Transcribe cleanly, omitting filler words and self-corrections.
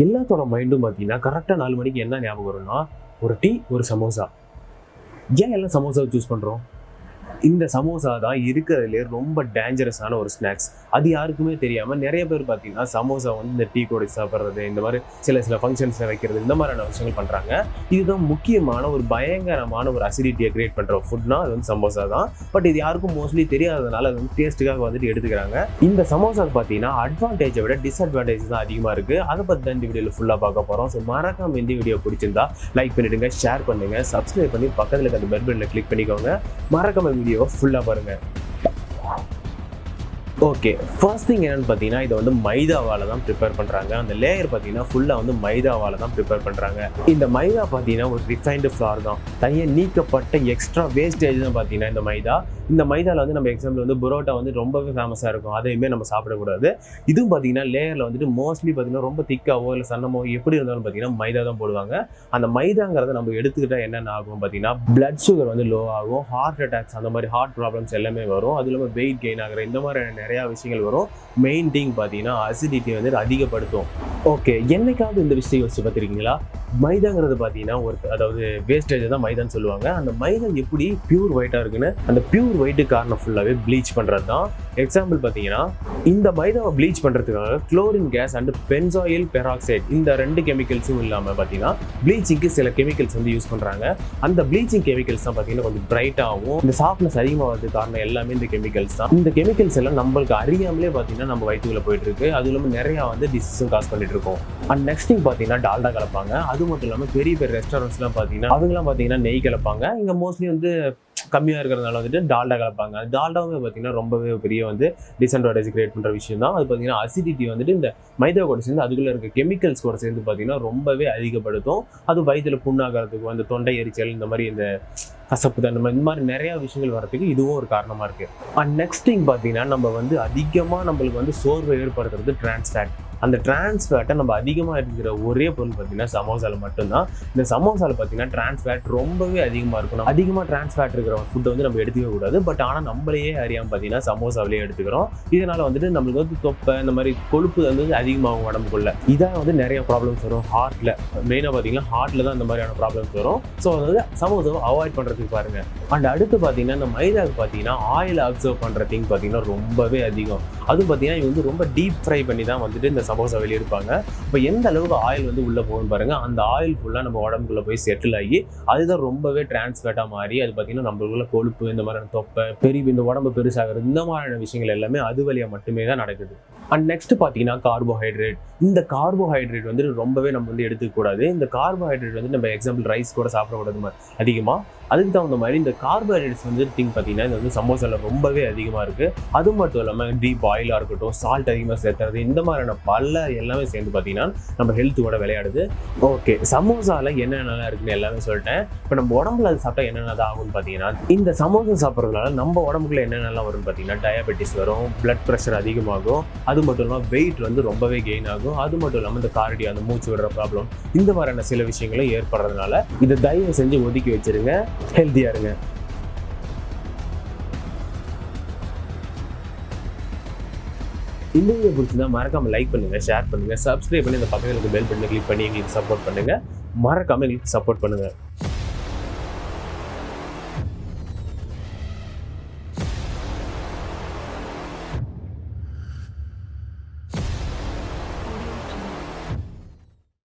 எல்லாத்தோட மைண்டும் பார்த்தீங்கன்னா கரெக்டாக 4 மணிக்கு என்ன ஞாபகம் வரும்னா, ஒரு டீ, ஒரு சமோசா. ஏன் எல்லாம் சமோசாவை சூஸ் பண்ணுறோம்? இந்த சமோசா தான் இருக்கிறதுலே ரொம்ப டேஞ்சரஸான ஒரு ஸ்நாக்ஸ். அது யாருக்குமே தெரியாமல் நிறைய பேர் பார்த்தீங்கன்னா சமோசா வந்து இந்த டீ கூட சாப்பிட்றது, இந்த மாதிரி சில ஃபங்க்ஷன்ஸில் வைக்கிறது, இந்த மாதிரியான விஷயங்கள் பண்ணுறாங்க. இதுதான் முக்கியமான ஒரு பயங்கரமான ஒரு அசிடிட்டியை கிரியேட் பண்ணுற ஃபுட்னா அது வந்து சமோசா தான். பட் இது யாருக்கும் மோஸ்ட்லி தெரியாததுனால அது வந்து டேஸ்ட்டுக்காக வந்துட்டு எடுத்துக்கிறாங்க. இந்த சமோசாவுக்கு பார்த்தீங்கன்னா அட்வான்டேஜை விட டிஸ்அட்வான்டேஜ் தான் அதிகமாக இருக்குது. அதை பற்றி தான் இந்த வீடியோவில் ஃபுல்லாக பார்க்க போகிறோம். ஸோ மறக்காம இந்த வீடியோ பிடிச்சிருந்தா லைக் பண்ணிவிடுங்க, ஷேர் பண்ணுங்கள், சப்ஸ்கிரைப் பண்ணி பக்கத்தில் இருக்க அந்த பெல் பட்டனை கிளிக் பண்ணிக்கோங்க. மறக்காம வீடியோ ஃபுல்லாக பாருங்க. ஓகே, ஃபர்ஸ்ட் திங் என்னன்னு பார்த்தீங்கன்னா இதை வந்து மைதாவால் தான் ப்ரிப்பேர் பண்ணுறாங்க. அந்த லேயர் பார்த்தீங்கன்னா ஃபுல்லாக வந்து மைதாவால் தான் ப்ரிப்பேர் பண்ணுறாங்க. இந்த மைதா பார்த்தீங்கன்னா ஒரு ரிஃபைன்டு ஃப்ளார் தான். தனியாக நீக்கப்பட்ட எக்ஸ்ட்ரா வேஸ்டேஜ் தான் பார்த்தீங்கன்னா இந்த மைதா. இந்த மைதாவில் வந்து நம்ம எக்ஸாம்பிள் வந்து புரோட்டா வந்து ரொம்பவே ஃபேமஸாக இருக்கும். அதையுமே நம்ம சாப்பிடக்கூடாது. இதுவும் பார்த்தீங்கன்னா லேயரில் வந்துட்டு மோஸ்ட்லி பார்த்தீங்கன்னா ரொம்ப திக்காவோ இல்லை சன்னமோ எப்படி இருந்தாலும் பார்த்தீங்கன்னா மைதா தான் போடுவாங்க. அந்த மைதாங்கிறத நம்ம எடுத்துக்கிட்டால் என்னென்ன ஆகும் பார்த்தீங்கன்னா பிளட் சுகர் வந்து லோ ஆகும், ஹார்ட் அட்டாக்ஸ், அந்த மாதிரி ஹார்ட் ப்ராப்ளம்ஸ் எல்லாமே வரும். அது இல்லாமல் வெயிட் கெயின் ஆகிற இந்த மாதிரி நிறையா விஷயங்கள் வரும். மெயின் திங் பார்த்தீங்கன்னா அசிடிட்டி வந்து அதிகப்படுத்தும். ஓகே, என்னைக்காவது இந்த விஷயம் யோசிச்சு பார்த்துருக்கீங்களா? மைதாங்கிறது பார்த்தீங்கன்னா அதாவது வேஸ்டேஜ் தான் மைதான்னு சொல்லுவாங்க. அந்த மைதா எப்படி பியூர் ஒயிட்டாக இருக்குன்னு, அந்த பியூர் ஒயிட்டு காரணம் ஃபுல்லாகவே ப்ளீச் பண்ணுறது தான். எக்ஸாம்பிள் பார்த்தீங்கன்னா இந்த மைதாவை ப்ளீச் பண்ணுறதுக்காக chlorine case and benzoyl peroxide இந்த 2 கெமிக்கல்ஸும் இல்லாமல் பார்த்தீங்கன்னா ப்ளீச்சிங்க்கு சில கெமிக்கல்ஸ் வந்து யூஸ் பண்ணுறாங்க. அந்த ப்ளீச்சிங் கெமிக்கல்ஸ் தான் பார்த்தீங்கன்னா கொஞ்சம் பிரைட்டாகவும் இந்த சாஃப்ட்னஸ் அதிகமாகிறதுக்கு காரணம் எல்லாமே இந்த கெமிக்கல்ஸ் தான். இந்த கெமிக்கல்ஸ் எல்லாம் நம்மளுக்கு அறியாமலே பார்த்தீங்கன்னா நம்ம வயிற்றுக்குள்ள போயிட்டு இருக்கு. அது இல்லாமல் நிறையா வந்து டிசீஸும் காஸ் பண்ணிட்டு இருக்கோம். அண்ட் நெக்ஸ்ட் திங் பார்த்தீங்கன்னா டால்டா கலப்பாங்க. அது மட்டும் இல்லாமல் பெரிய பெரிய ரெஸ்டாரண்ட்ஸ்லாம் பார்த்தீங்கன்னா அவங்களாம் பார்த்தீங்கன்னா நெய் கலப்பாங்க. இங்கே மோஸ்ட்லி வந்து கம்மியாக இருக்கிறதுனால வந்துட்டு டால்டா கலப்பாங்க. அது டால்டாவுமே பார்த்தீங்கன்னா ரொம்பவே பெரிய வந்து டிஸ்அட்வான்டேஜ் கிரியேட் பண்ணுற விஷயம் தான். அது பார்த்தீங்கன்னா அசிடிட்டி வந்துட்டு இந்த மைதா கூட சேர்ந்து அதுக்குள்ளே இருக்க கெமிக்கல்ஸ் கூட சேர்ந்து பார்த்தீங்கன்னா ரொம்பவே அதிகப்படுத்தும். அது வயிற்றில் புண்ணாகிறதுக்கு, அந்த தொண்டை எரிச்சல், இந்த மாதிரி இந்த கசப்பு தான், இந்த மாதிரி நிறையா விஷயங்கள் வரதுக்கு இதுவும் ஒரு காரணமாக இருக்குது. அண்ட் நெக்ஸ்ட் திங் பார்த்தீங்கன்னா நம்ம வந்து அதிகமாக நம்மளுக்கு வந்து சோர்வை ஏற்படுத்துறது டிரான்ஸ் ஃபேட். அந்த டிரான்ஸ் ஃபேட்டை நம்ம அதிகமாக இருக்கிற ஒரே பொருள் பார்த்தீங்கன்னா சமோசாவில் மட்டும்தான். இந்த சமோசாவில் பார்த்தீங்கன்னா டிரான்ஸ் ஃபேட் ரொம்பவே அதிகமாக இருக்கும். அதிகமாக டிரான்ஸ் ஃபேட் இருக்கிற ஃபுட்டை வந்து நம்ம எடுத்துக்க கூடாது. பட் ஆனால் நம்மளையே அறியாமல் பார்த்தீங்கன்னா சமோசாவிலேயே எடுத்துக்கிறோம். இதனால் வந்துட்டு நம்மளுக்கு வந்து தொப்பை, இந்த மாதிரி கொழுப்பு வந்து அதிகமாகும் உடம்புக்குள்ள. இதான் வந்து நிறைய ப்ராப்ளம்ஸ் வரும் ஹார்ட்டில். மெயினாக பார்த்தீங்கன்னா ஹார்ட்டில் தான் இந்த மாதிரியான ப்ராப்ளம்ஸ் வரும். ஸோ வந்து சமோசாவை அவாய்ட் பண்ணுறதுக்கு பாருங்கள். அண்ட் அடுத்து பார்த்தீங்கன்னா இந்த மைதாவுக்கு பார்த்தீங்கன்னா ஆயில் அப்சர்வ் பண்ணுற திங் பார்த்தீங்கன்னா ரொம்பவே அதிகம். அதுவும் பார்த்தீங்கன்னா இவங்க வந்து ரொம்ப டீப் ஃப்ரை பண்ணி தான் வந்துட்டு இந்த சமோசா வெளியிருப்பாங்க. இப்போ எந்த அளவுக்கு ஆயில் வந்து உள்ளே போகும்னு பாருங்க. அந்த ஆயில் ஃபுல்லாக நம்ம உடம்புக்குள்ள போய் செட்டில் ஆகி அதுதான் ரொம்பவே டிரான்ஸ்ஃபேட்டாக மாறி அது பார்த்தீங்கன்னா நம்மளுக்குள்ள கொழுப்பு, இந்த மாதிரியான தொப்பை, இந்த உடம்பு பெருசாகிறது, இந்த மாதிரியான விஷயங்கள் எல்லாமே அது வழியாக மட்டுமே தான் நடக்குது. அண்ட் நெக்ஸ்ட் பார்த்தீங்கன்னா கார்போஹைட்ரேட். இந்த கார்போஹைட்ரேட் வந்து ரொம்பவே நம்ம வந்து எடுத்துக்கூடாது. இந்த கார்போஹைட்ரேட் வந்து நம்ம எக்ஸாம்பிள் ரைஸ் கூட சாப்பிடக்கூடாது அதிகமாக. அதுக்கு தகுந்த மாதிரி இந்த கார்போஹைட்ரேட்ஸ் வந்து திங்க் பார்த்தீங்கன்னா இது வந்து சமோசாவில் ரொம்பவே அதிகமாக இருக்குது. அது மட்டும் இல்லாமல் டீப் ஆயிலாக இருக்கட்டும், சால்ட் அதிகமாக சேர்த்துறது, இந்த மாதிரியான பல எல்லாமே சேர்ந்து பார்த்தீங்கன்னா நம்ம ஹெல்த்தோட விளையாடுது. ஓகே, சமோசாவில் என்னென்னலாம் இருக்குன்னு எல்லாமே சொல்லிட்டேன். இப்போ நம்ம உடம்புல அது சாப்பிட்டா என்னென்ன ஆகும்னு பார்த்தீங்கன்னா இந்த சமோசா சாப்பிட்றதுனால நம்ம உடம்புக்குள்ள என்னென்னலாம் வரும்னு பார்த்தீங்கன்னா டயபெட்டிஸ் வரும், பிளட் ப்ரெஷர் அதிகமாகும். அது மட்டும் இல்லாமல் வெயிட் வந்து ரொம்பவே கெயின் ஆகும். அது மட்டும் இல்லாமல் இந்த கார்டியோ, அந்த மூச்சு விடுற ப்ராப்ளம், இந்த மாதிரியான சில விஷயங்களும் ஏற்படுறதுனால இதை தயவு செஞ்சு ஒதுக்கி வச்சிருங்க. ஹெல்த்தியாக இருங்க. இந்த வீடியோ பிடிச்சிருந்தா மறக்காம லைக் பண்ணுங்க, ஷேர் பண்ணுங்க, சப்ஸ்கிரைப் பண்ணி இந்த பக்கத்தில் பெல் பட்டனை கிளிக் பண்ணி எங்களுக்கு சப்போர்ட் பண்ணுங்க. மறக்காம எங்களுக்கு சப்போர்ட் பண்ணுங்க.